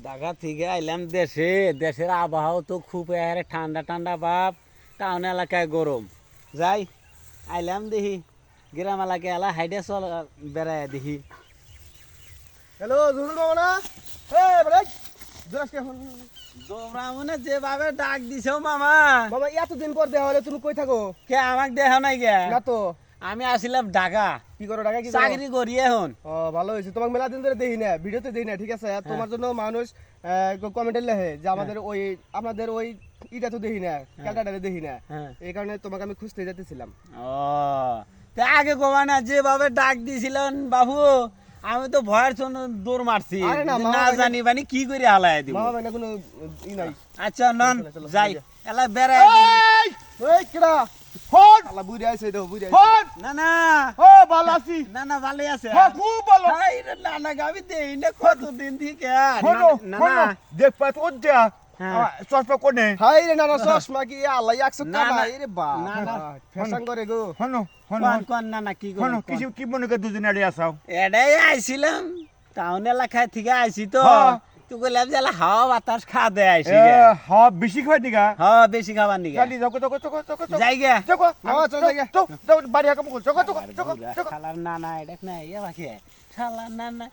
ঢাকা থেকে আইলাম দেশে। দেশের আবহাওয়া তো খুব ঠান্ডা ঠান্ডা ভাব, টাউন এলাকায় গরম। যাই আইলাম দেখি গ্রাম এলাকায় এলা হাইডে চল বেড়ায় দেখি। হ্যালো জুরুল মামা না? এই বেড়াই জোরাস কে ফোন। তোমরা যেভাবে ডাক দিছো মামা, মামা এতদিন পর দেখা হলে তুমি কই থাকো? কে আমাক দেখা নাই গে? না তো। আমি আসিলাম ঢাকা, কি করো ঢাকা কি করো? চাকরি করি এখন। ও ভালো হয়েছে, তোমাকে মেলা দিন ধরে দেখি না, ভিডিওতে দেখি না, ঠিক আছে? আর তোমার জন্য মানুষ কমেন্টে লেখে যে আমাদের ওই আপনাদের ওই ইটা তো দেখি না, ক্যালকাটারে দেখি না। হ্যাঁ। এই কারণে তোমাকে আমি খুঁজতে যেতেছিলাম। ও তা আগে কবা না, যেভাবে ডাক দিছিলেন বাবু, আমি তো ভয়ের জন্য দৌড় মারছি। আরে না, যে মামা না ভাই- জানি মানে কি করে হালাই দিব। মামা ভাই না কোনো ই নাই। আচ্ছা নন চলো, চলো, যাই চলো। এলা বেড়ায় দেখি। এই কিডা ফোন আল্লাহ বুড়ি আইছে দেখো, বুড়ি আইছে। ফোন না না ও ভালো আছি না না ভালোই আছে। হ্যাঁ খুব ভালো হাই রে, না না গাবি দেই না কতদিন থেকে। শোনো না শোনো না দেখ পাত ওদ্যা হ্যাঁ। চশমা কোনে হাই রে নানা চশমা কি আল্লাহ একশো না, কানা না। রে বা না, না। ফ্যাশন করে গো। শোনো শোনো কোন কোন না না কি শোনো কোন কিছু কি মনে করে দুজনে আড়ে আসাও এটাই আইছিলাম, টাউন এলাকায় থেকে আইছি তো। হ্যাঁ। তুই কইলাম যে এলা হাওয়া বাতাস খা দে আইছি গে। হ্যাঁ বেশি খাই দিগা হ্যাঁ বেশি খাবার নিগে গালি যাও যাও যাও যাও যাও যাই গে। যাও মামা, চল, যাই গে। যাও যাও বাড়ি হাকাম যাও যাও যাও যাও শালার না না এটা না ইয়া বাকি শালার না না